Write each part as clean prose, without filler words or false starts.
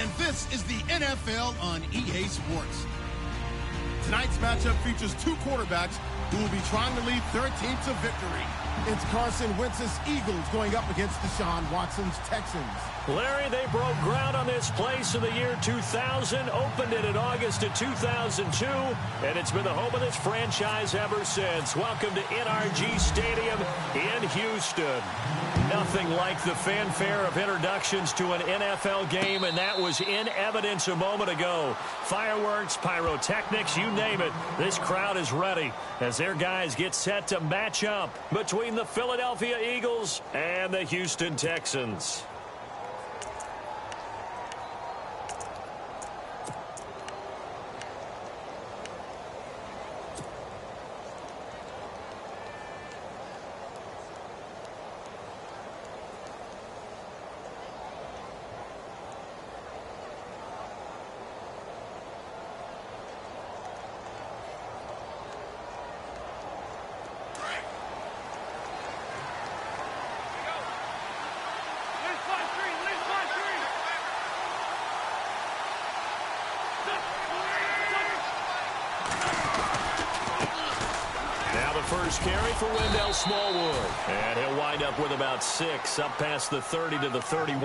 and this is the NFL on EA Sports. Tonight's matchup features two quarterbacks who will be trying to lead their team to victory. It's Carson Wentz's Eagles going up against Deshaun Watson's Texans. Larry, they broke ground on this place in the year 2000, opened it in August of 2002, and it's been the home of this franchise ever since. Welcome to NRG Stadium in Houston. Nothing like the fanfare of introductions to an NFL game, and that was in evidence a moment ago. Fireworks, pyrotechnics, you name it. This crowd is ready as their guys get set to match up between the Philadelphia Eagles and the Houston Texans. First carry for Wendell Smallwood. And he'll wind up with about 6, up past the 30 to the 31.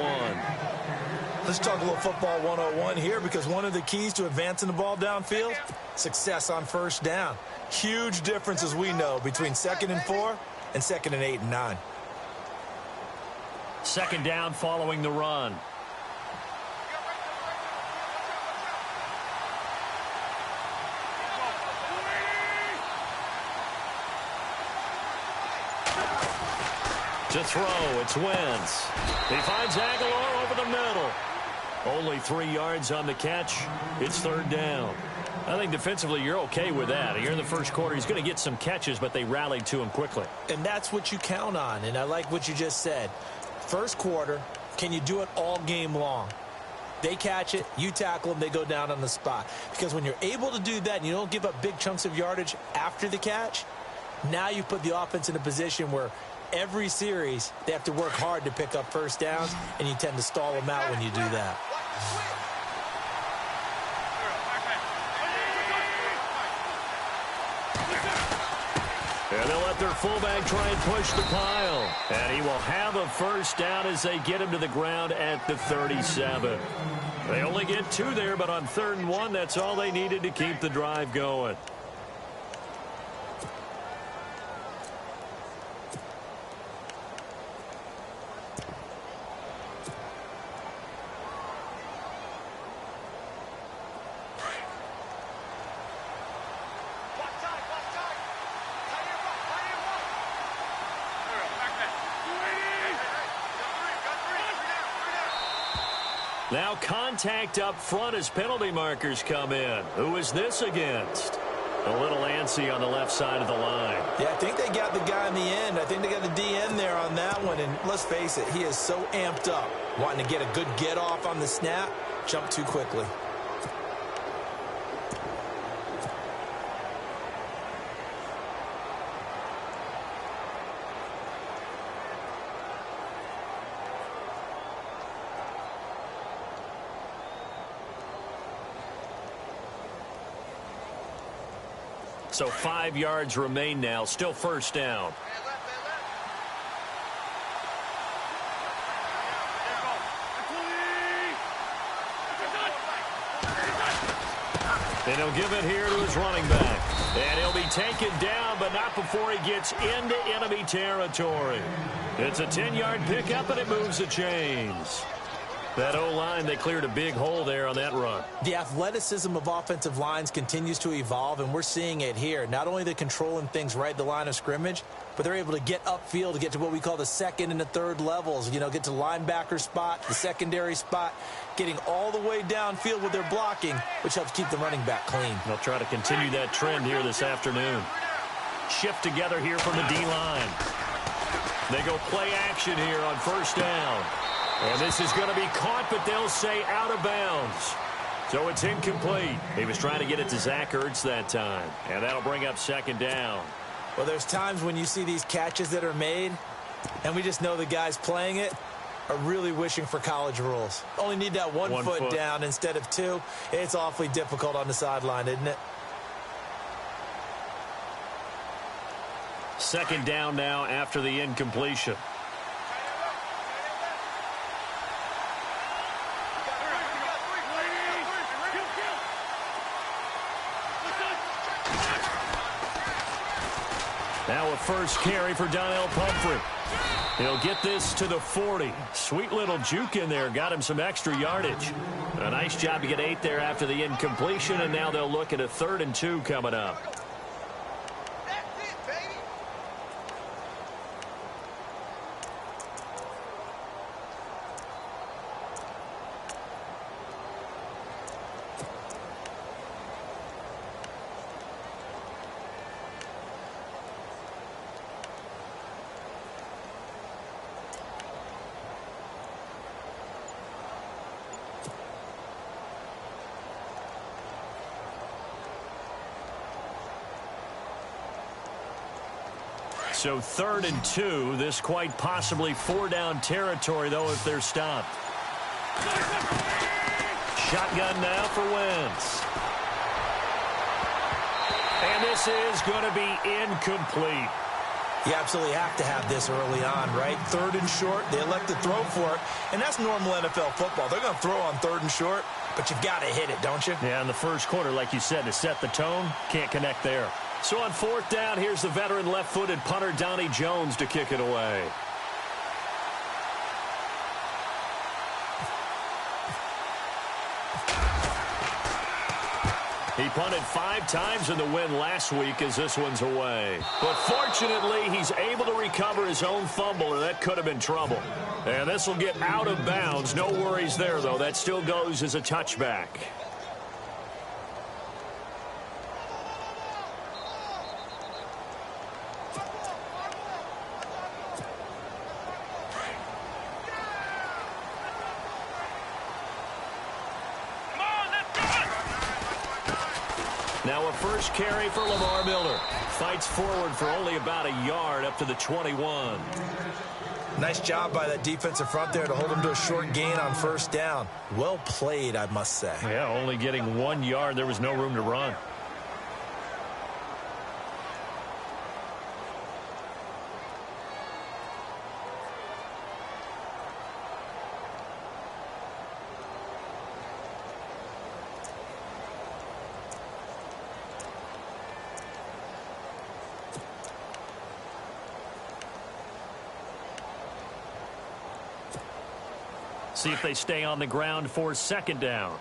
Let's talk a little football 101 here, because one of the keys to advancing the ball downfield, success on first down. Huge difference, as we know, between 2nd and 4 and 2nd and 8 and 9. Second down following the run. To throw, it's Wentz. He finds Aguilar over the middle. Only 3 yards on the catch. It's third down. I think defensively you're okay with that. You're in the first quarter. He's going to get some catches, but they rallied to him quickly. And that's what you count on, and I like what you just said. First quarter, can you do it all game long? They catch it, you tackle them, they go down on the spot. Because when you're able to do that and you don't give up big chunks of yardage after the catch, now you put the offense in a position where every series, they have to work hard to pick up first downs, and you tend to stall them out when you do that. And they'll let their fullback try and push the pile. And he will have a first down as they get him to the ground at the 37. They only get 2 there, but on 3rd and 1, that's all they needed to keep the drive going. Now contact up front as penalty markers come in. Who is this against? A little antsy on the left side of the line. Yeah, I think they got the guy in the end. I think they got the DN there on that one. And let's face it, he is so amped up, wanting to get a good get off on the snap, jump too quickly. So 5 yards remain now. Still first down. And he'll give it here to his running back. And he'll be taken down, but not before he gets into enemy territory. It's a 10-yard pickup, and it moves the chains. That O-line, they cleared a big hole there on that run. The athleticism of offensive lines continues to evolve, and we're seeing it here. Not only are they controlling things right at the line of scrimmage, but they're able to get upfield to get to what we call the 2nd and the 3rd levels. You know, get to the linebacker spot, the secondary spot, getting all the way downfield with their blocking, which helps keep the running back clean. They'll try to continue that trend here this afternoon. Shift together here from the D-line. They go play action here on first down. And this is going to be caught, but they'll say out of bounds. So it's incomplete. He was trying to get it to Zach Ertz that time. And that'll bring up second down. Well, there's times when you see these catches that are made, and we just know the guy's playing it, are really wishing for college rules. Only need that one foot down instead of two. It's awfully difficult on the sideline, isn't it? Second down now after the incompletion. Now a first carry for Donnell Pumphrey. He'll get this to the 40. Sweet little juke in there. Got him some extra yardage. A nice job to get 8 there after the incompletion, and now they'll look at a 3rd and 2 coming up. So 3rd and 2. This quite possibly 4-down territory, though, if they're stopped. Shotgun now for Wentz. And this is going to be incomplete. You absolutely have to have this early on, right? 3rd and short, they elect to throw for it, and that's normal NFL football. They're going to throw on 3rd and short, but you've got to hit it, don't you? Yeah, in the first quarter, like you said, to set the tone, can't connect there. So on 4th down, here's the veteran left-footed punter Donnie Jones to kick it away. He punted 5 times in the win last week as this one's away. But fortunately, he's able to recover his own fumble, and that could have been trouble. And this will get out of bounds. No worries there, though. That still goes as a touchback. Now a first carry for Lamar Miller. Fights forward for only about a yard up to the 21. Nice job by that defensive front there to hold him to a short gain on 1st down. Well played, I must say. Yeah, only getting 1 yard. There was no room to run. See if they stay on the ground for 2nd down.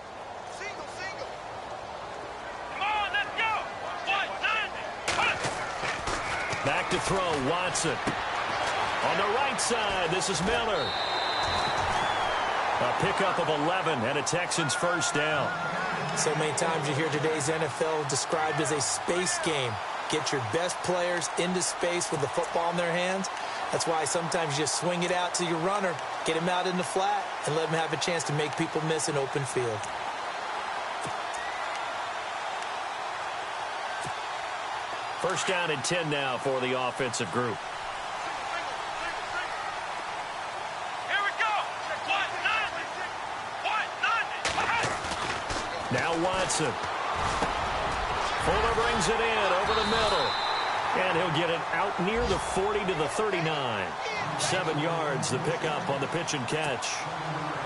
Single. Come on, let's go. 1-9. Back to throw, Watson. On the right side, this is Miller. A pickup of 11 and a Texans 1st down. So many times you hear today's NFL described as a space game. Get your best players into space with the football in their hands. That's why sometimes you just swing it out to your runner, get him out in the flat, and let him have a chance to make people miss an open field. First down and 10 now for the offensive group. Here we go. 1-9. Now Watson. Fuller brings it in over the middle. And he'll get it out near the 40 to the 39. 7 yards, the pickup on the pitch and catch.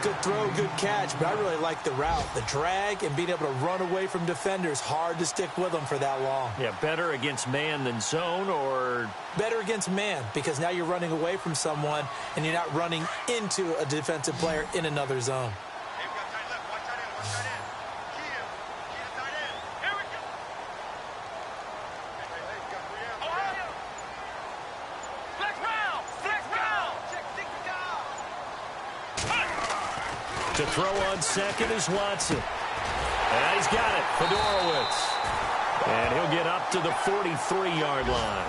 Good throw, good catch, but I really like the route. The drag and being able to run away from defenders. Hard to stick with them for that long. Yeah, better against man than zone, or? Better against man, because now you're running away from someone and you're not running into a defensive player in another zone. To throw on 2nd is Watson. And he's got it for Dorowitz. And he'll get up to the 43-yard line.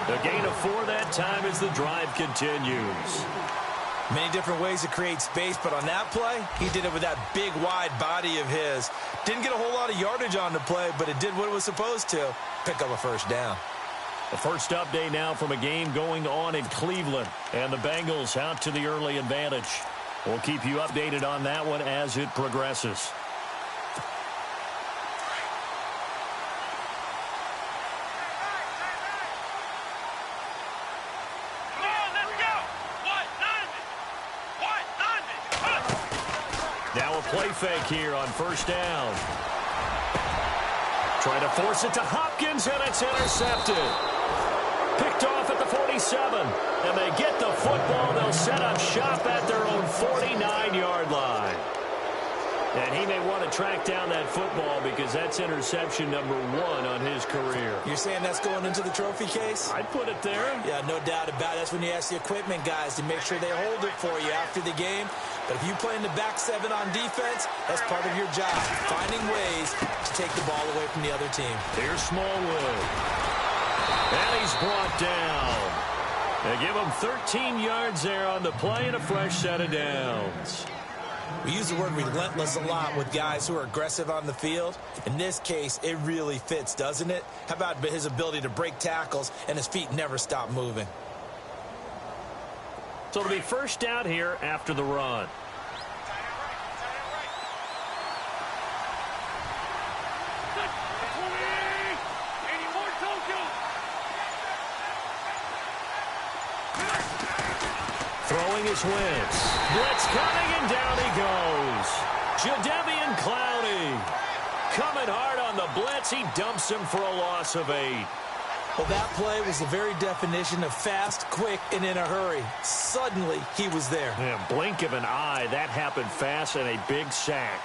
The gain of 4 that time as the drive continues. Many different ways to create space, but on that play, he did it with that big, wide body of his. Didn't get a whole lot of yardage on the play, but it did what it was supposed to. Pick up a 1st down. The first update now from a game going on in Cleveland. And the Bengals out to the early advantage. We'll keep you updated on that one as it progresses. Now a play fake here on first down. Trying to force it to Hopkins, and it's intercepted. Picked off at the 47. And they get the football. They'll set up shop at their own 49-yard line. And he may want to track down that football because that's interception number 1 on his career. You're saying that's going into the trophy case? I'd put it there. Yeah, no doubt about it. That's when you ask the equipment guys to make sure they hold it for you after the game. But if you play in the back 7 on defense, that's part of your job, finding ways to take the ball away from the other team. Here's Smallwood. And he's brought down. They give him 13 yards there on the play and a fresh set of downs. We use the word relentless a lot with guys who are aggressive on the field. In this case, it really fits, doesn't it? How about his ability to break tackles and his feet never stop moving? So it'll be first down here after the run. Throwing his Wentz. Blitz coming, and down he goes. Jadeveon Clowney coming hard on the blitz. He dumps him for a loss of 8. Well, that play was the very definition of fast, quick, and in a hurry. Suddenly, he was there. Yeah, blink of an eye. That happened fast and a big sack.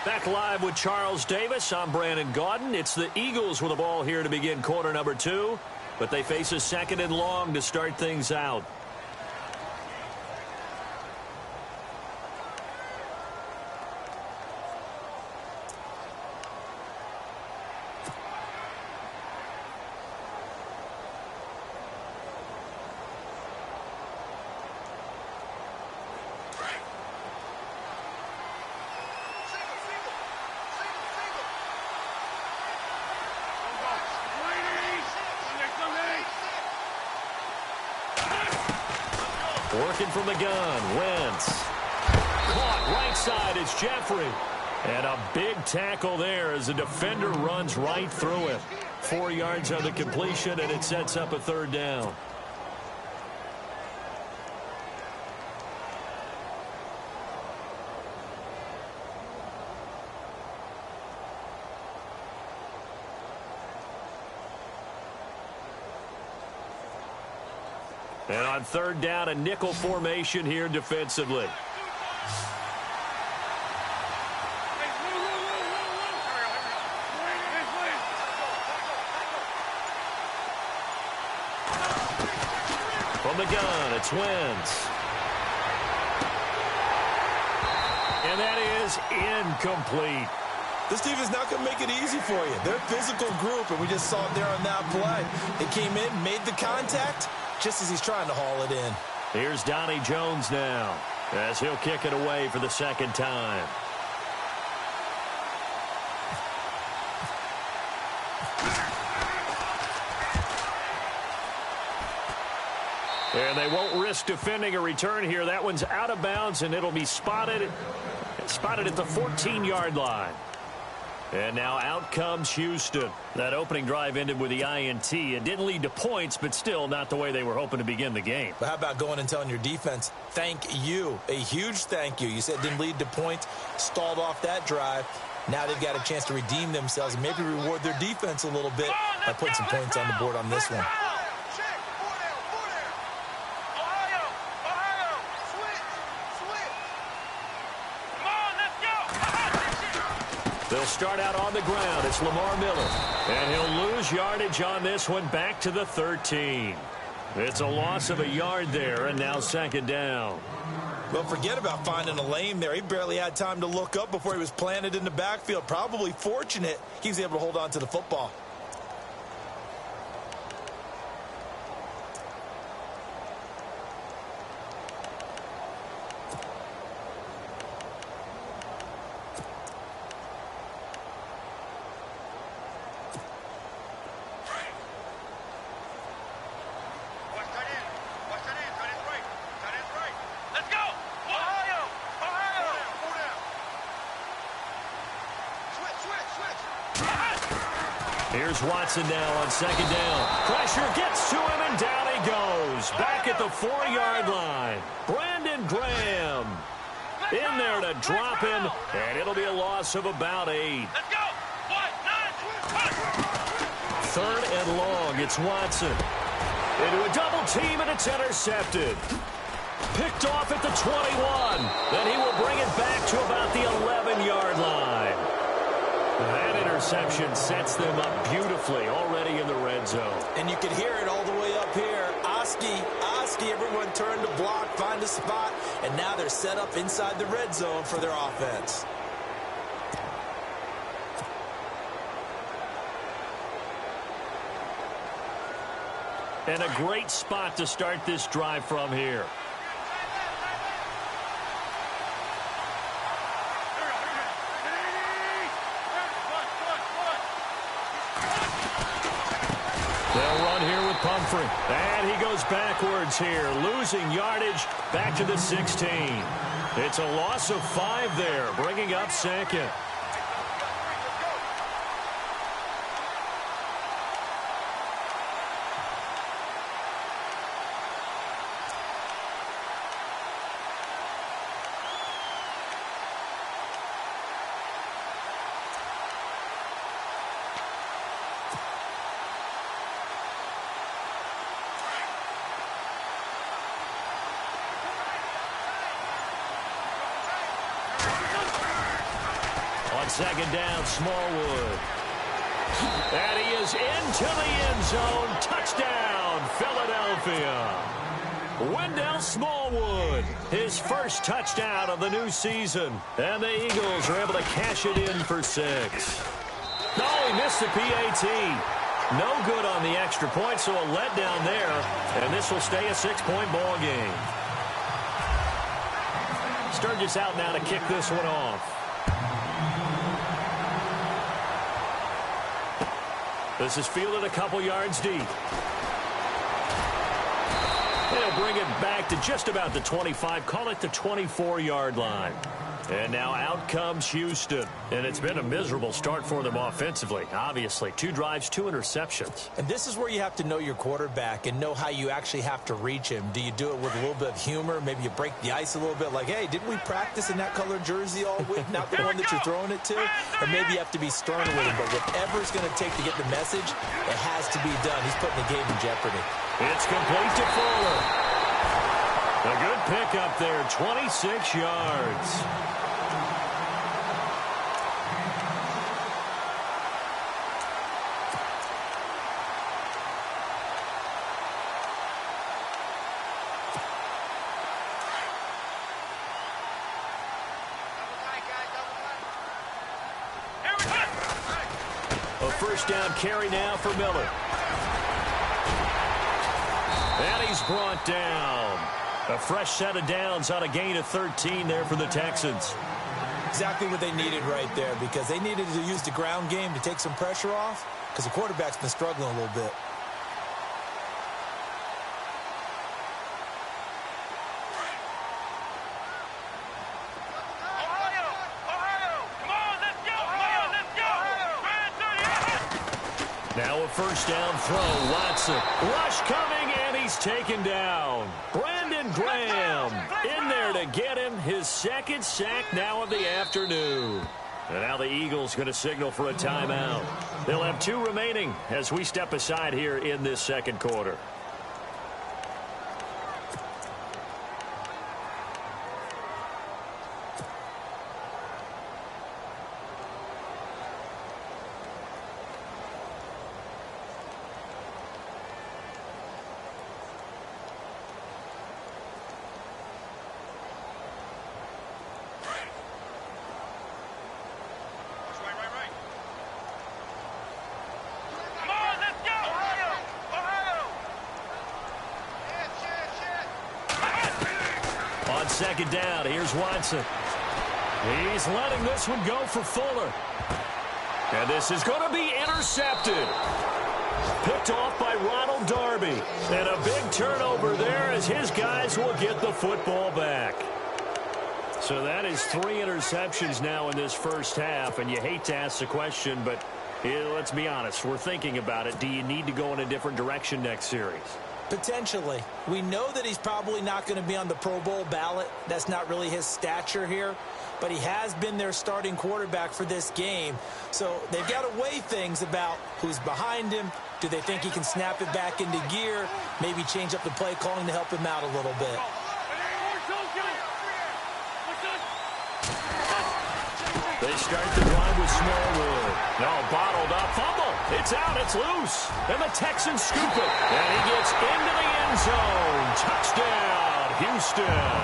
Back live with Charles Davis. I'm Brandon Gaudin. It's the Eagles with the ball here to begin quarter number 2. But they face a 2nd and long to start things out. Working from the gun, Wentz. Caught right side, it's Jeffrey. And a big tackle there as the defender runs right through it. 4 yards on the completion, and it sets up a 3rd down. And on 3rd down, a nickel formation here defensively. From the gun, it's Wentz. And that is incomplete. This team is not going to make it easy for you. They're a physical group, and we just saw it there on that play. They came in, made the contact, just as he's trying to haul it in. Here's Donnie Jones now, as he'll kick it away for the 2nd time. And they won't risk defending a return here. That one's out of bounds, and it'll be spotted at the 14-yard line. And now out comes Houston. That opening drive ended with the INT. It didn't lead to points, but still not the way they were hoping to begin the game. But how about going and telling your defense, thank you, a huge thank you. You said it didn't lead to points, stalled off that drive. Now they've got a chance to redeem themselves and maybe reward their defense a little bit by putting some points on the board on this one. They'll start out on the ground. It's Lamar Miller. And he'll lose yardage on this one back to the 13. It's a loss of a yard there, and now 2nd down. Well, forget about finding a lane there. He barely had time to look up before he was planted in the backfield. Probably fortunate he was able to hold on to the football. Here's Watson now on second down. Pressure gets to him, and down he goes. Back at the 4-yard line. Brandon Graham in there to drop him, and it'll be a loss of about 8. Let's go. 3rd and long. It's Watson. Into a double team, and it's intercepted. Picked off at the 21. Then he will bring it back to about the 11-yard line. That interception sets them up beautifully already in the red zone. And you can hear it all the way up here. Oski, everyone turned to block, find a spot, and now they're set up inside the red zone for their offense. And a great spot to start this drive from here. They'll run here with Pumphrey. And he goes backwards here, losing yardage back to the 16. It's a loss of 5 there, bringing up 2nd. On second down, Smallwood. And he is into the end zone. Touchdown, Philadelphia. Wendell Smallwood, his first touchdown of the new season. And the Eagles are able to cash it in for 6. No, he missed the PAT. No good on the extra point, so a letdown there. And this will stay a 6-point ball game. Sturgis out now to kick this one off. This is fielded a couple yards deep. They'll bring it back to just about the 25, call it the 24-yard line. And now out comes Houston. And it's been a miserable start for them offensively, obviously. 2 drives, 2 interceptions. And this is where you have to know your quarterback and know how you actually have to reach him. Do you do it with a little bit of humor? Maybe you break the ice a little bit like, hey, didn't we practice in that colored jersey all week? Not the one that you're throwing it to? Or maybe you have to be stern with him. But whatever it's going to take to get the message, it has to be done. He's putting the game in jeopardy. It's complete to Fuller. A good pickup there, 26 yards. First down carry now for Miller. And he's brought down. A fresh set of downs on a gain of 13 there for the Texans. Exactly what they needed right there, because they needed to use the ground game to take some pressure off, because the quarterback's been struggling a little bit. Now a first down throw. Watson. Rush coming, and he's taken down. Brandon Graham in there to get him. His 2nd sack now of the afternoon. And now the Eagles going to signal for a timeout. They'll have 2 remaining as we step aside here in this 2nd quarter. On second down, here's Watson. He's letting this one go for Fuller. And this is going to be intercepted. Picked off by Ronald Darby. And a big turnover there as his guys will get the football back. So that is 3 interceptions now in this first half. And you hate to ask the question, but let's be honest. We're thinking about it. Do you need to go in a different direction next series? Potentially. We know that he's probably not going to be on the Pro Bowl ballot. That's not really his stature here. But he has been their starting quarterback for this game. So they've got to weigh things about who's behind him. Do they think he can snap it back into gear? Maybe change up the play calling to help him out a little bit. They start the drive with Smallwood. No, bottled up. Fumble. It's out. It's loose. And the Texans scoop it. And he gets into the end zone. Touchdown, Houston.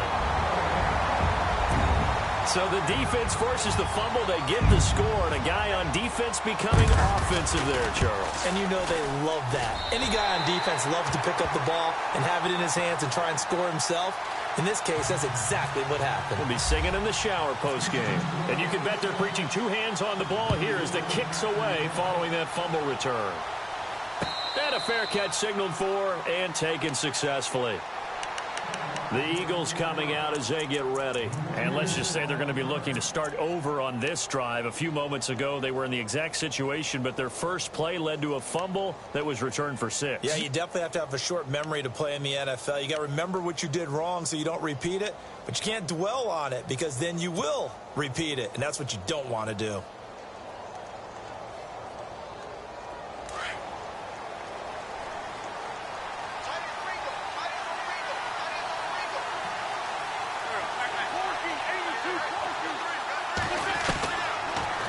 So the defense forces the fumble. They get the score. And a guy on defense becoming offensive there, Charles. And you know they love that. Any guy on defense loves to pick up the ball and have it in his hands and try and score himself. In this case, that's exactly what happened. We'll be singing in the shower post-game. And you can bet they're preaching 2 hands on the ball here as the kick's away following that fumble return. And a fair catch signaled for and taken successfully. The Eagles coming out as they get ready. And let's just say they're going to be looking to start over on this drive. A few moments ago, they were in the exact situation, but their first play led to a fumble that was returned for 6. Yeah, you definitely have to have a short memory to play in the NFL. You got to remember what you did wrong so you don't repeat it, but you can't dwell on it because then you will repeat it, and that's what you don't want to do.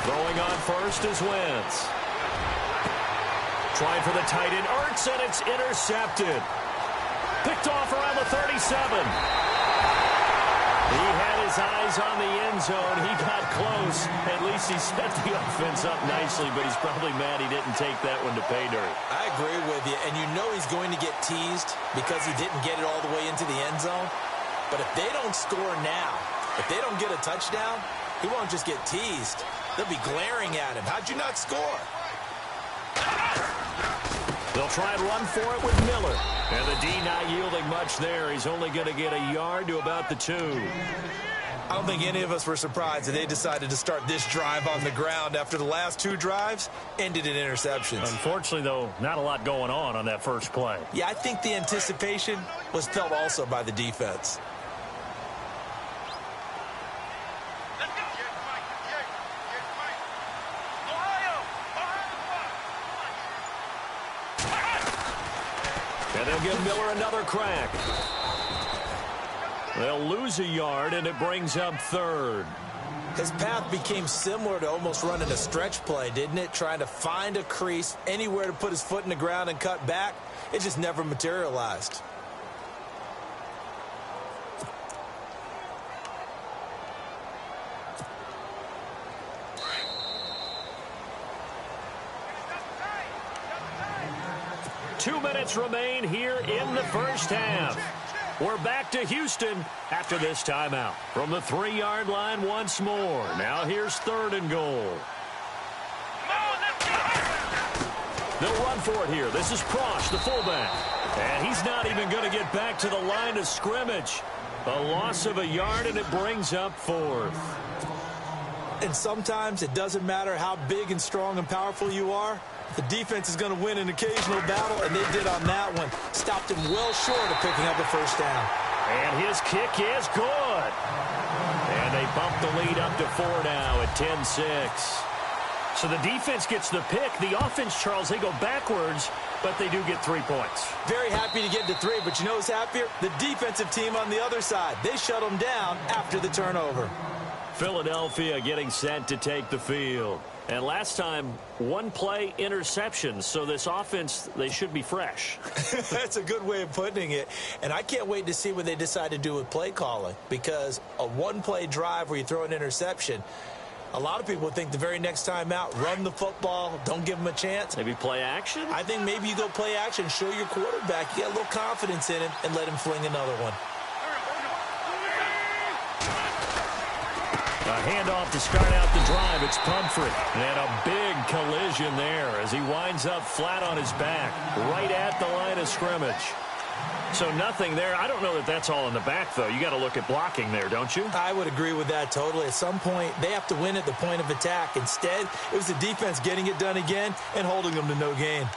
Throwing on first is Wentz. Trying for the tight end, Ertz, and it's intercepted. Picked off around the 37. He had his eyes on the end zone. He got close. At least he set the offense up nicely, but he's probably mad he didn't take that one to pay dirt. I agree with you, and you know he's going to get teased because he didn't get it all the way into the end zone. But if they don't score now, if they don't get a touchdown, he won't just get teased. They'll be glaring at him. How'd you not score? They'll try and run for it with Miller. And the D not yielding much there. He's only going to get a yard to about the 2. I don't think any of us were surprised that they decided to start this drive on the ground after the last 2 drives ended in interceptions. Unfortunately, though, not a lot going on that first play. Yeah, I think the anticipation was felt also by the defense. And they'll give Miller another crack. They'll lose a yard, and it brings up 3rd. His path became similar to almost running a stretch play, didn't it? Trying to find a crease, anywhere to put his foot in the ground and cut back. It just never materialized. Two minutes remain here in the first half. We're back to Houston after this timeout. From the 3-yard line once more. Now here's 3rd and goal. They'll run for it here. This is Prosh, the fullback. And he's not even going to get back to the line of scrimmage. A loss of a yard, and it brings up 4th. And sometimes it doesn't matter how big and strong and powerful you are. The defense is going to win an occasional battle, and they did on that one. Stopped him well short of picking up a first down. And his kick is good. And they bump the lead up to 4 now at 10-6. So the defense gets the pick. The offense, Charles, they go backwards, but they do get 3 points. Very happy to get to 3, but you know who's happier? The defensive team on the other side. They shut them down after the turnover. Philadelphia getting set to take the field. And last time, 1 play interception. So this offense, they should be fresh. That's a good way of putting it. And I can't wait to see what they decide to do with play calling. Because a 1-play drive where you throw an interception, a lot of people think the very next time out, run the football, don't give them a chance. Maybe play action? I think maybe you go play action, show your quarterback, you get a little confidence in him, and let him fling another one. A handoff to start out the drive. It's Pumphrey. And a big collision there as he winds up flat on his back, right at the line of scrimmage. So nothing there. I don't know that that's all in the back, though. You got to look at blocking there, don't you? I would agree with that totally. At some point, they have to win at the point of attack. Instead, it was the defense getting it done again and holding them to no gain.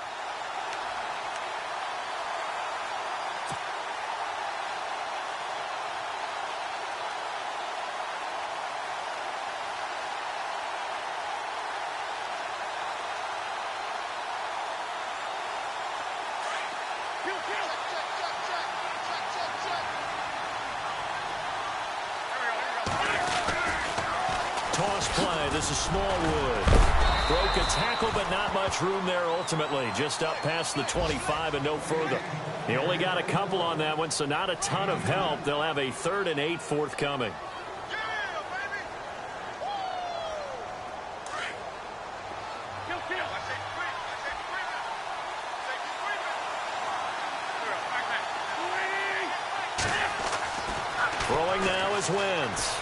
Toss play. This is Smallwood. Broke a tackle, but not much room there ultimately. Just up past the 25 and no further. He only got a couple on that one, so not a ton of help. They'll have a 3rd and 8 forthcoming. Throwing now is Wentz.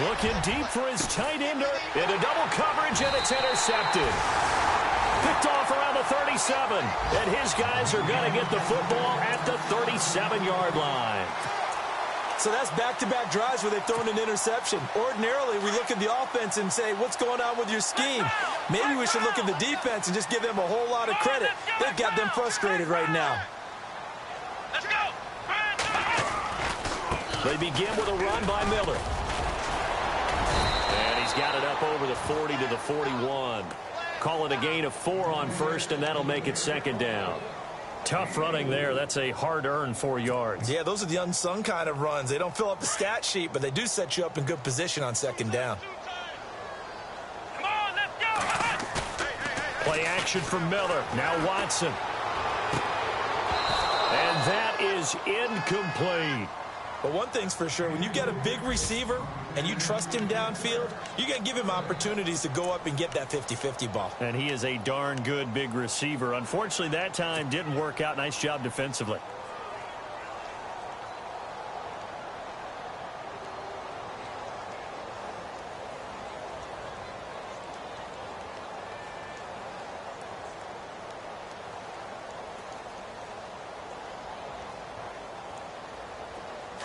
Looking deep for his tight ender. Into double coverage, and it's intercepted. Picked off around the 37. And his guys are going to get the football at the 37-yard line. So that's back-to-back drives where they've thrown an interception. Ordinarily, we look at the offense and say, what's going on with your scheme? Maybe we should look at the defense and just give them a whole lot of credit. They've got them frustrated right now. Let's go! They begin with a run by Miller. And he's got it up over the 40 to the 41. Call it a gain of 4 on first, and that'll make it 2nd down. Tough running there. That's a hard-earned 4 yards. Yeah, those are the unsung kind of runs. They don't fill up the stat sheet, but they do set you up in good position on 2nd down. Come on, let's go! Play action from Miller. Now Watson. And that is incomplete. But one thing's for sure, when you get a big receiver and you trust him downfield, you're going to give him opportunities to go up and get that 50-50 ball. And he is a darn good big receiver. Unfortunately, that time didn't work out. Nice job defensively.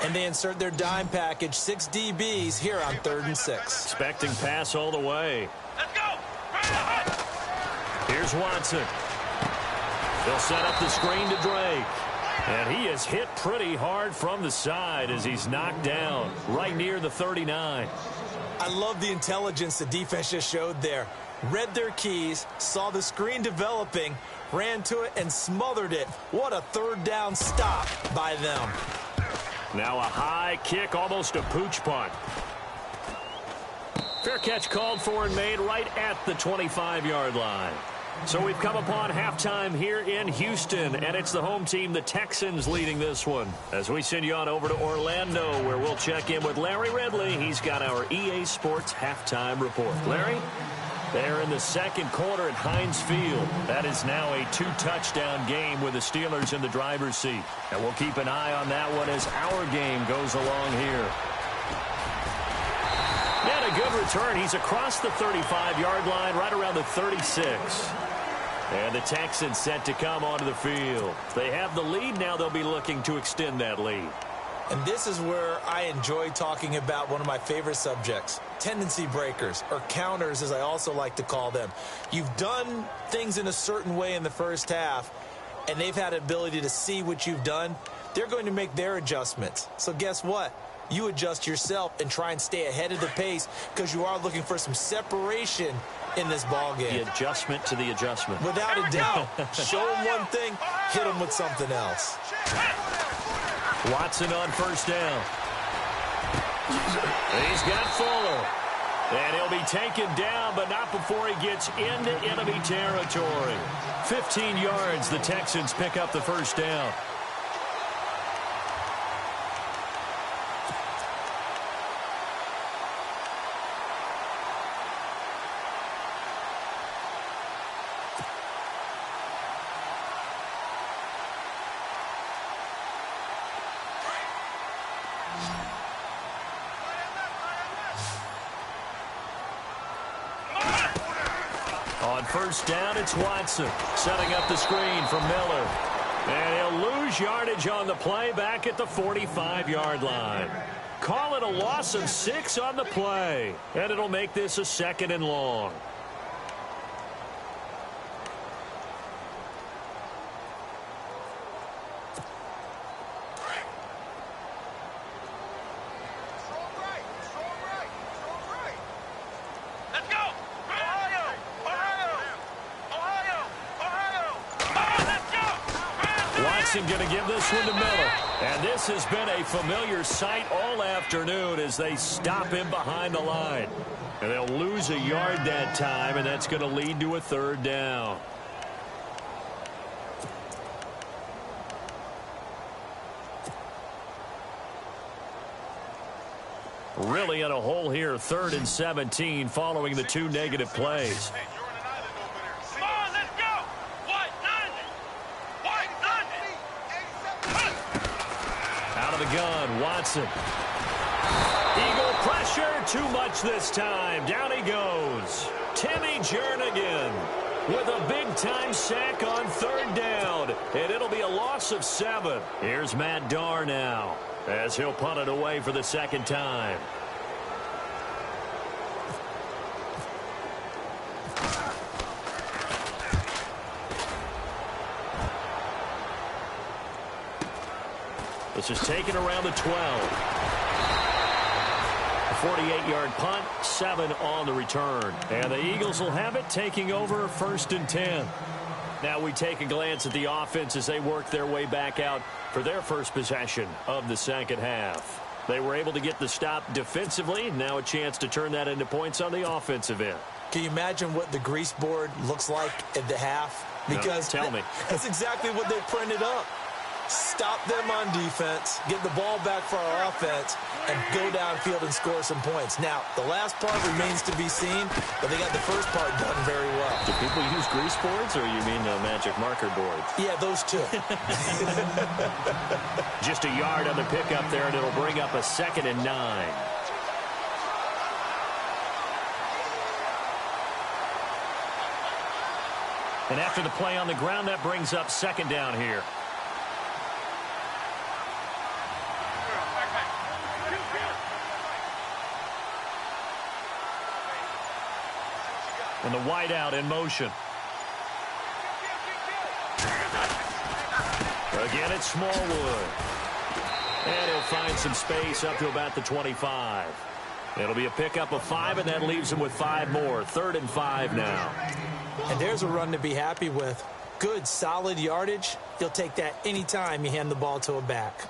And they insert their dime package, 6 DBs here on 3rd and 6. Expecting pass all the way. Let's go! Here's Watson. They'll set up the screen to Drake. And he is hit pretty hard from the side as he's knocked down right near the 39. I love the intelligence the defense just showed there. Read their keys, saw the screen developing, ran to it, and smothered it. What a 3rd down stop by them. Now a high kick, almost a pooch punt. Fair catch called for and made right at the 25-yard line. So we've come upon halftime here in Houston, and it's the home team, the Texans, leading this one. As we send you on over to Orlando, where we'll check in with Larry Ridley. He's got our EA Sports halftime report. Larry? They're in the 2nd quarter at Heinz Field. That is now a 2-touchdown game with the Steelers in the driver's seat. And we'll keep an eye on that one as our game goes along here. And a good return. He's across the 35-yard line, right around the 36. And the Texans set to come onto the field. They have the lead. Now they'll be looking to extend that lead. And this is where I enjoy talking about one of my favorite subjects, tendency breakers, or counters as I also like to call them. You've done things in a certain way in the first half, and they've had the ability to see what you've done. They're going to make their adjustments. So guess what? You adjust yourself and try and stay ahead of the pace because you are looking for some separation in this ball game. The adjustment to the adjustment. Without a doubt. Show them one thing, hit them with something else. Watson on first down. He's got Fuller. And he'll be taken down, but not before he gets into enemy territory. 15 yards, the Texans pick up the first down. first down, it's Watson setting up the screen for Miller. And he'll lose yardage on the play back at the 45-yard line. Call it a loss of 6 on the play. And it'll make this a 2nd and long. Going to give this one to Miller. And this has been a familiar sight all afternoon as they stop him behind the line. And they'll lose a yard that time, and that's going to lead to a 3rd down. Really in a hole here, 3rd and 17 following the 2 negative plays. The gun, Watson. Eagle pressure, too much this time. Down he goes. Timmy Jernigan with a big-time sack on 3rd down. And it'll be a loss of 7. Here's Matt Darr now as he'll punt it away for the 2nd time. This is taken around the 12. A 48-yard punt, 7 on the return. And the Eagles will have it, taking over 1st and 10. Now we take a glance at the offense as they work their way back out for their first possession of the 2nd half. They were able to get the stop defensively. Now a chance to turn that into points on the offensive end. Can you imagine what the grease board looks like at the half? Because no, tell me. That's exactly what they printed up. Stop them on defense, get the ball back for our offense, and go downfield and score some points. Now, the last part remains to be seen, but they got the first part done very well. Do people use grease boards, or you mean magic marker boards? Yeah, those two. Just a yard on the pickup there, and it'll bring up a 2nd and 9. And after the play on the ground, that brings up 2nd down here. And the wideout in motion. Again, it's Smallwood. And he'll find some space up to about the 25. It'll be a pickup of 5, and that leaves him with 5 more. 3rd and 5 now. And there's a run to be happy with. Good, solid yardage. You'll take that anytime you hand the ball to a back.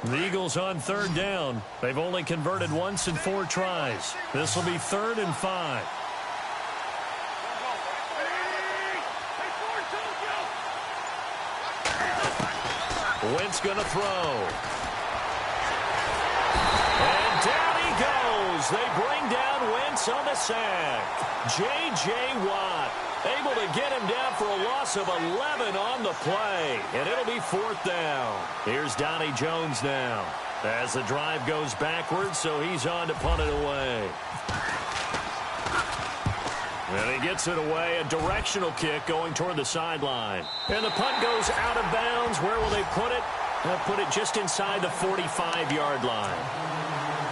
The Eagles on 3rd down. They've only converted once in 4 tries. This will be 3rd and 5. Wentz going to throw. And down he goes. They bring down Wentz on the sack. J.J. Watt able to get him down for a loss of 11 on the play. And it'll be 4th down. Here's Donnie Jones now as the drive goes backwards, so he's on to punt it away. And he gets it away, a directional kick going toward the sideline. And the punt goes out of bounds. Where will they put it? They'll put it just inside the 45-yard line.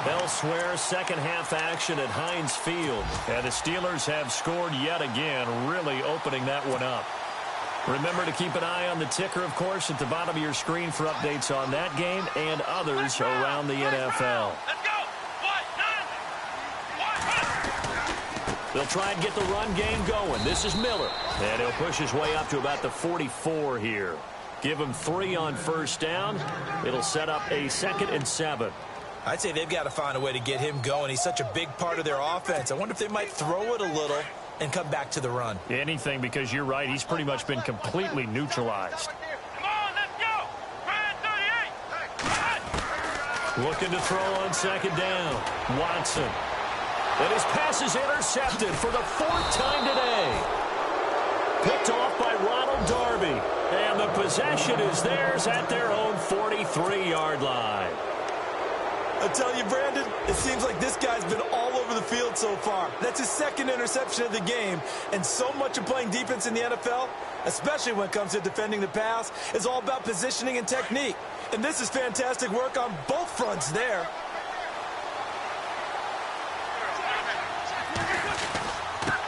Elsewhere, 2nd half action at Heinz Field. And the Steelers have scored yet again, really opening that one up. Remember to keep an eye on the ticker, of course, at the bottom of your screen for updates on that game and others around the NFL. They'll try and get the run game going. This is Miller. And he'll push his way up to about the 44 here. Give him 3 on 1st down. It'll set up a 2nd and 7. I'd say they've got to find a way to get him going. He's such a big part of their offense. I wonder if they might throw it a little and come back to the run. Anything, because you're right. He's pretty much been completely neutralized. Come on, let's go. Brand 38. Looking to throw on 2nd down. Watson. And his pass is intercepted for the 4th time today. Picked off by Ronald Darby. And the possession is theirs at their own 43-yard line. I tell you, Brandon, it seems like this guy's been all over the field so far. That's his 2nd interception of the game. And so much of playing defense in the NFL, especially when it comes to defending the pass, is all about positioning and technique. And this is fantastic work on both fronts there.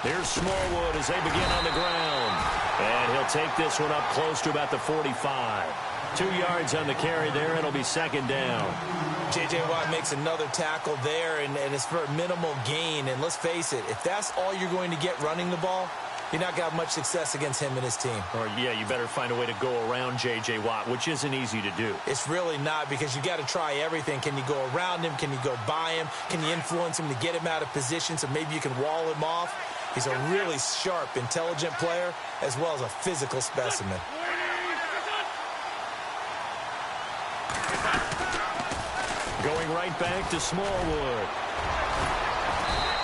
Here's Smallwood as they begin on the ground. And he'll take this one up close to about the 45. 2 yards on the carry there. It'll be 2nd down. J.J. Watt makes another tackle there, and it's for a minimal gain. And let's face it, if that's all you're going to get running the ball, you're not going to have much success against him and his team. Or, yeah, you better find a way to go around J.J. Watt, which isn't easy to do. It's really not, because you got to try everything. Can you go around him? Can you go by him? Can you influence him to get him out of position so maybe you can wall him off? He's a really sharp, intelligent player, as well as a physical specimen. Going right back to Smallwood.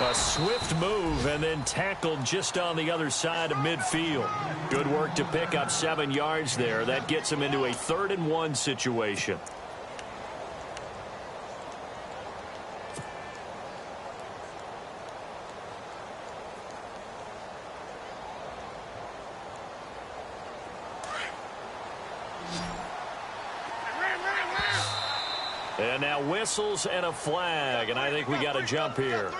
A swift move and then tackled just on the other side of midfield. Good work to pick up 7 yards there. That gets him into a 3rd and 1 situation. And now whistles and a flag, and I think we got a jump here.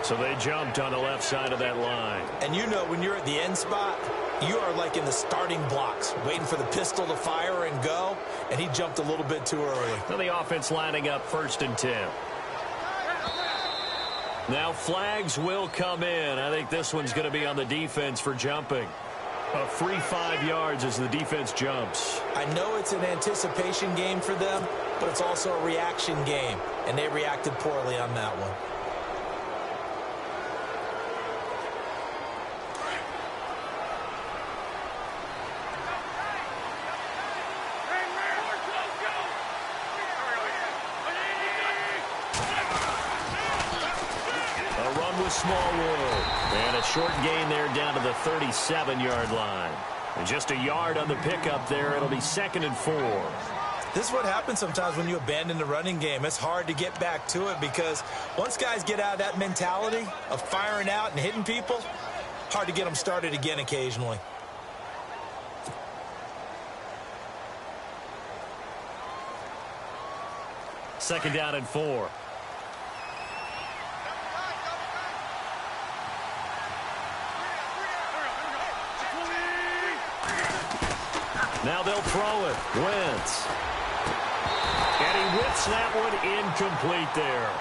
So they jumped on the left side of that line. And you know, when you're at the end spot, you are like in the starting blocks, waiting for the pistol to fire and go, and he jumped a little bit too early. Now the offense lining up 1st and 10. Now flags will come in. I think this one's going to be on the defense for jumping. A free 5 yards as the defense jumps. I know it's an anticipation game for them, but it's also a reaction game, and they reacted poorly on that one. A run with Smallwood. And a short gain there down to the 37-yard line. And just a yard on the pickup there. It'll be 2nd and 4. This is what happens sometimes when you abandon the running game. It's hard to get back to it because once guys get out of that mentality of firing out and hitting people, hard to get them started again occasionally. Second down and 4. Now they'll throw it. Wentz. And he whips that one incomplete there.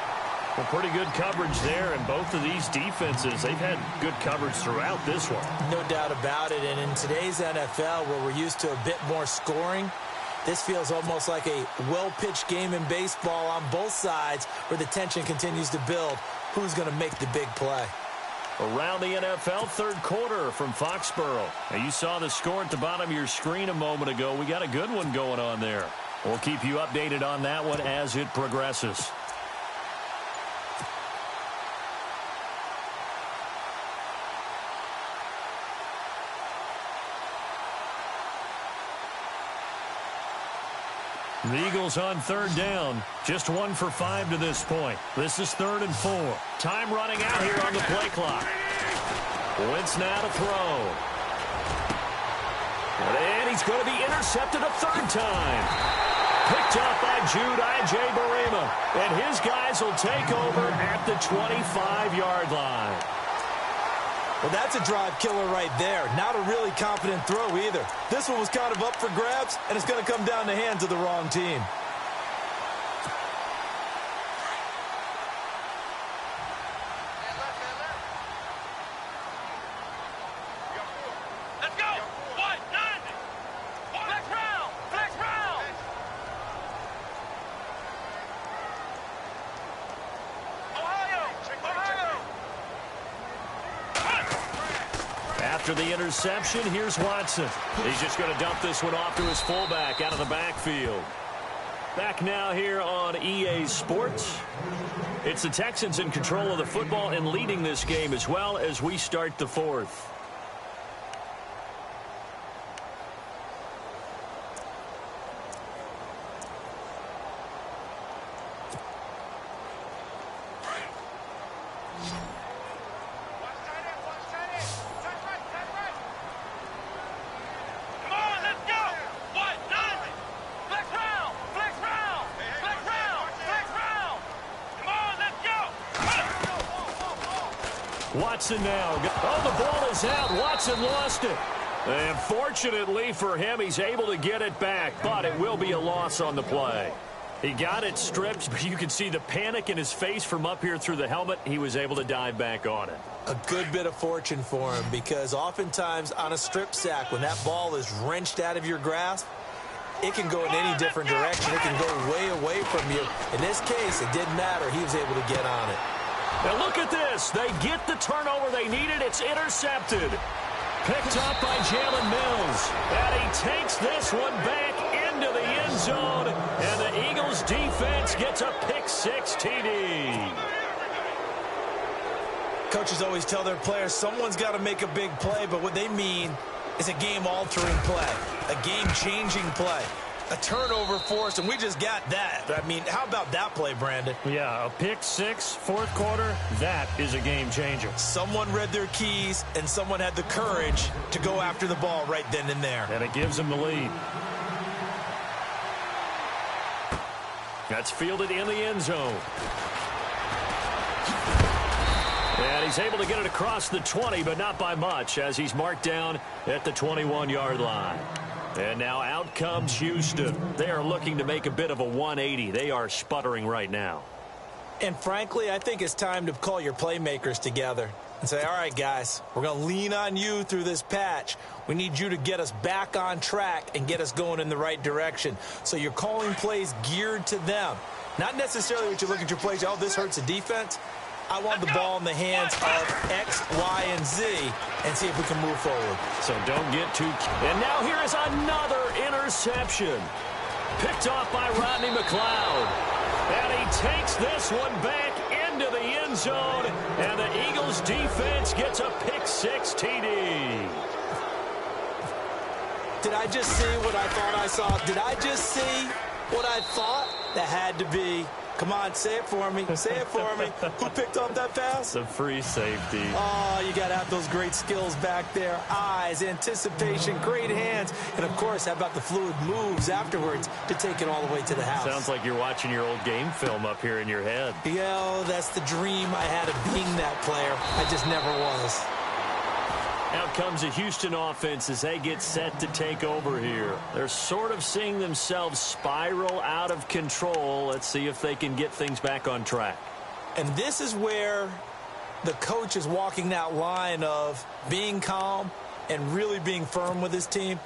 Well, pretty good coverage there, and both of these defenses, they've had good coverage throughout this one. No doubt about it, and in today's NFL, where we're used to a bit more scoring, this feels almost like a well-pitched game in baseball on both sides where the tension continues to build. Who's going to make the big play? Around the NFL, 3rd quarter from Foxborough. Now, you saw the score at the bottom of your screen a moment ago. We got a good one going on there. We'll keep you updated on that one as it progresses. The Eagles on 3rd down. Just 1 for 5 to this point. This is 3rd and 4. Time running out here on the play clock. Wentz now to throw. And he's going to be intercepted a 3rd time. Picked up by Jude Barima. And his guys will take over at the 25-yard line. Well, that's a drive killer right there. Not a really confident throw either. This one was kind of up for grabs, and it's going to come down the hands of the wrong team. Let's go. 1-9. Flex round. Flex round. Ohio. After the interception, here's Watson. He's just going to dump this one off to his fullback out of the backfield. Back now here on EA Sports. It's the Texans in control of the football and leading this game as well as we start the fourth. Watson now. Oh, the ball is out. Watson lost it. And fortunately for him, he's able to get it back, but it will be a loss on the play. He got it stripped, but you can see the panic in his face from up here through the helmet. He was able to dive back on it. A good bit of fortune for him, because oftentimes on a strip sack, when that ball is wrenched out of your grasp, it can go in any different direction. It can go way away from you. In this case, it didn't matter. He was able to get on it. Now look at this. They get the turnover they needed. It's intercepted. Picked up by Jalen Mills. And he takes this one back into the end zone. And the Eagles defense gets a pick-6 TD. Coaches always tell their players someone's got to make a big play, but what they mean is a game-altering play, a game-changing play. A turnover for us, and we just got that. I mean, how about that play, Brandon? Yeah, a pick-6, fourth quarter, that is a game changer. Someone read their keys, and someone had the courage to go after the ball right then and there. And it gives them the lead. That's fielded in the end zone. And he's able to get it across the 20, but not by much, as he's marked down at the 21-yard line. And now out comes Houston. They are looking to make a bit of a 180. They are sputtering right now. And frankly, I think it's time to call your playmakers together and say, all right, guys, we're going to lean on you through this patch. We need you to get us back on track and get us going in the right direction. So you're calling plays geared to them. Not necessarily what you look at your plays, oh, this hurts the defense. I want the ball in the hands of X, Y, and Z and see if we can move forward. So don't get too... And now here is another interception. Picked off by Rodney McLeod. And he takes this one back into the end zone. And the Eagles defense gets a pick-6 TD. Did I just see what I thought I saw? Did I just see what I thought? That had to be... Come on, say it for me. Say it for me. Who picked up that pass? The free safety. Oh, you got to have those great skills back there. Eyes, anticipation, great hands. And, of course, how about the fluid moves afterwards to take it all the way to the house? Sounds like you're watching your old game film up here in your head. Yeah, that's the dream I had of being that player. I just never was. Out comes the Houston offense as they get set to take over here. They're sort of seeing themselves spiral out of control. Let's see if they can get things back on track. And this is where the coach is walking that line of being calm and really being firm with his team.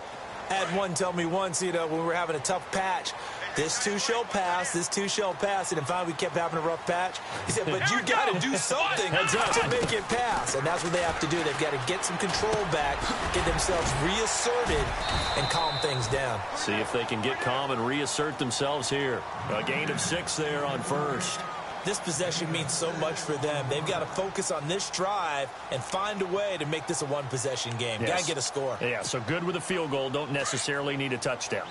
I had one tell me once, when we were having a tough patch, this too shall pass, this too shall pass. And finally we kept having a rough patch. He said, but you got to do something to make it pass. And that's what they have to do. They've got to get some control back, get themselves reasserted, and calm things down. See if they can get calm and reassert themselves here. A gain of 6 there on first. This possession means so much for them. They've got to focus on this drive and find a way to make this a one-possession game. Yes. Got to get a score. Yeah, so good with a field goal. Don't necessarily need a touchdown.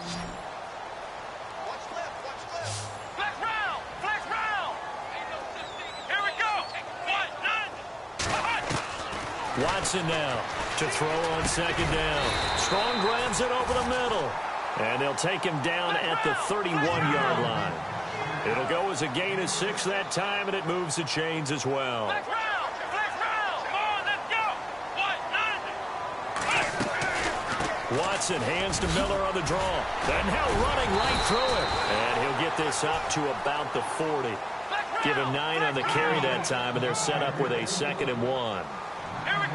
Watson now to throw on second down. Strong grabs it over the middle. And they'll take him down at the 31-yard line. It'll go as a gain of 6 that time, and it moves the chains as well. Watson hands to Miller on the draw. And now running right through it. And he'll get this up to about the 40. Give him 9 on the carry that time, and they're set up with a 2nd and 1.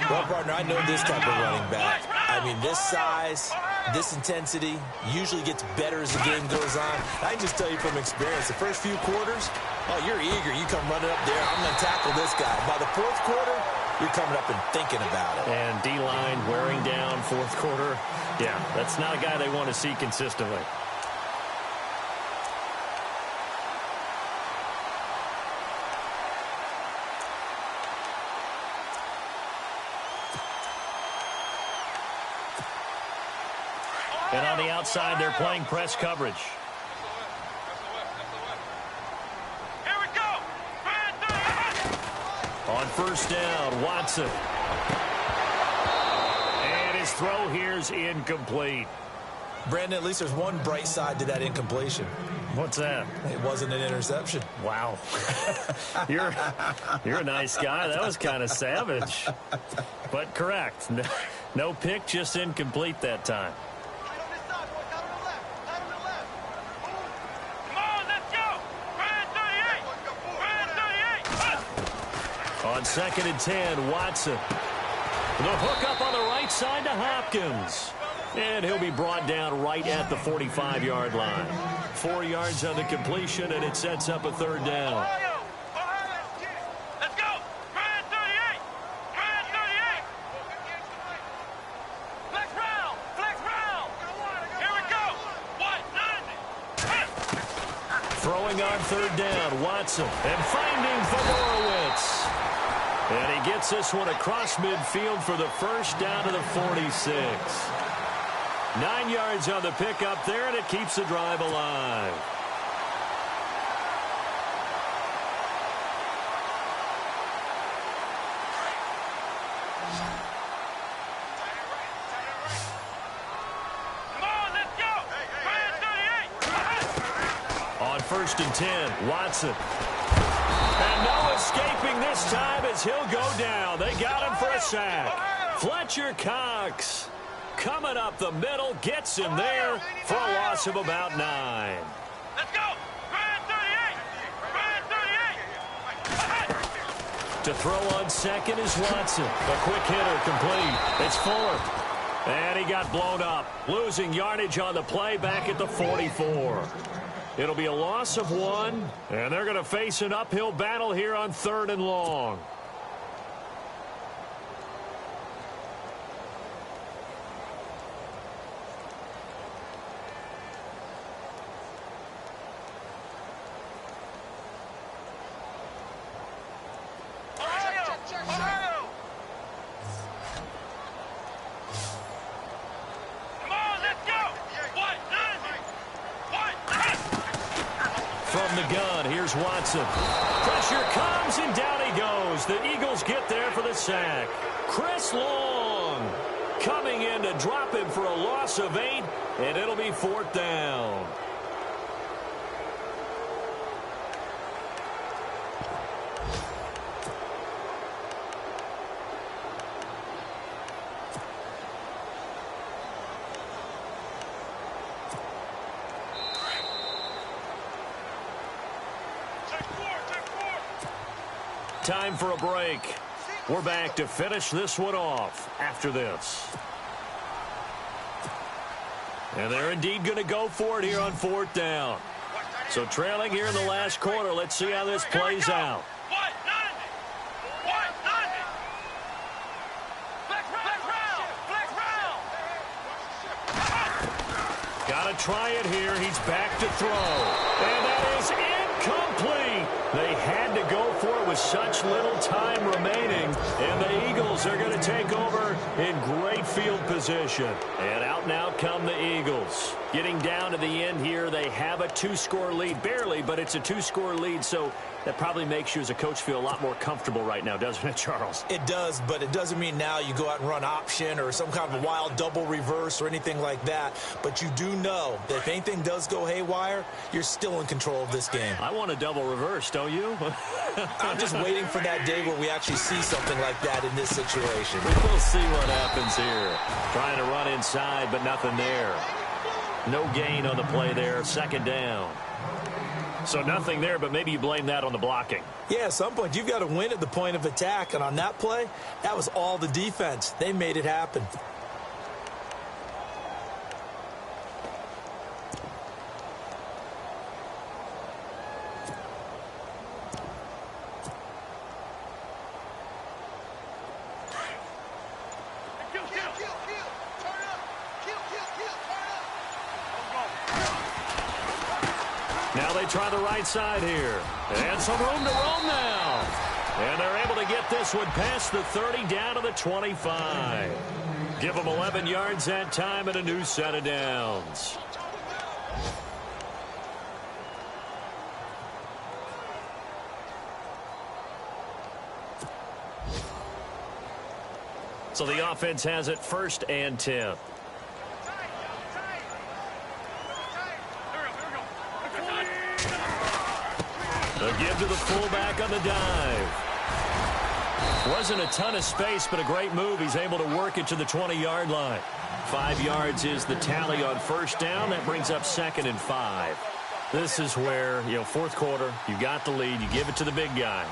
Well, partner, I know this type of running back. I mean, this size, this intensity usually gets better as the game goes on. I can just tell you from experience, the first few quarters, oh, you're eager. You come running up there. I'm going to tackle this guy. By the fourth quarter, you're coming up and thinking about it. And D-line wearing down fourth quarter. Yeah, that's not a guy they want to see consistently. And on the outside, they're playing press coverage. Here we go. On first down, Watson. And his throw here's incomplete. Brandon, at least there's one bright side to that incompletion. What's that? It wasn't an interception. Wow. You're a nice guy. That was kind of savage. But correct. No pick, just incomplete that time. Come on, let's go. Brand 38. On 2nd and 10, Watson. The hook up on the right side to Hopkins. And he'll be brought down right at the 45-yard line. 4 yards on the completion, and it sets up a 3rd down. Ohio. Let's go. Brand 38. Brand 38. Flex round. Flex round. Here we go. What? Throwing on 3rd down, Watson. And finding Fedorowicz. And he gets this one across midfield for the first down to the 46. 9 yards on the pickup there, and it keeps the drive alive. Come on, let's go. Brand 38. On 1st and 10, Watson. And no escaping this time as he'll go down. They got him for a sack. Fletcher Cox coming up the middle, gets him there for a loss of about 9. Let's go. Brand 38. Brand 38. To throw on 2nd is Watson. A quick hitter complete. It's Fuller. And he got blown up, losing yardage on the play back at the 44. It'll be a loss of 1, and they're going to face an uphill battle here on 3rd and long. From the gun, here's Watson. Pressure comes, and down he goes. The Eagles get there for the sack. Chris Long coming in to drop him for a loss of 8, and it'll be 4th down. Time for a break. We're back to finish this one off after this. And they're indeed going to go for it here on 4th down. So trailing here in the last quarter, let's see how this plays out. Got to try it here. He's back to throw. And that is incomplete. They had to go for it with such little time remaining. And the Eagles are going to take over in great field position. And out now come the Eagles. Getting down to the end here, they have a 2-score lead. Barely, but it's a 2-score lead. So that probably makes you as a coach feel a lot more comfortable right now, doesn't it, Charles? It does, but it doesn't mean now you go out and run option or some kind of a wild double reverse or anything like that. But you do know that if anything does go haywire, you're still in control of this game. I want a double reverse, don't you? I'm just waiting for that day where we actually see something like that in this situation. We'll see what happens here. Trying to run inside, but nothing there. No gain on the play there. 2nd down. So nothing there, but maybe you blame that on the blocking. Yeah, at some point, you've got to win at the point of attack. And on that play, that was all the defense. They made it happen. Now they try the right side here. And some room to roam now. And they're able to get this one past the 30 down to the 25. Give them 11 yards that time and a new set of downs. So the offense has it 1st and 10. They'll give to the fullback on the dive. Wasn't a ton of space, but a great move. He's able to work it to the 20-yard line. 5 yards is the tally on 1st down. That brings up 2nd and 5. This is where, 4th quarter, you got the lead. You give it to the big guy.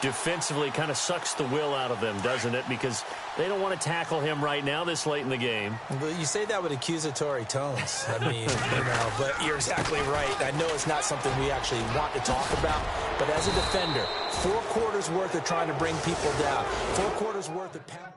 Defensively kind of sucks the will out of them, doesn't it? Because they don't want to tackle him right now this late in the game. But you say that with accusatory tones. I mean, but you're exactly right. I know it's not something we actually want to talk about, but as a defender, 4 quarters worth of trying to bring people down, 4 quarters worth of power.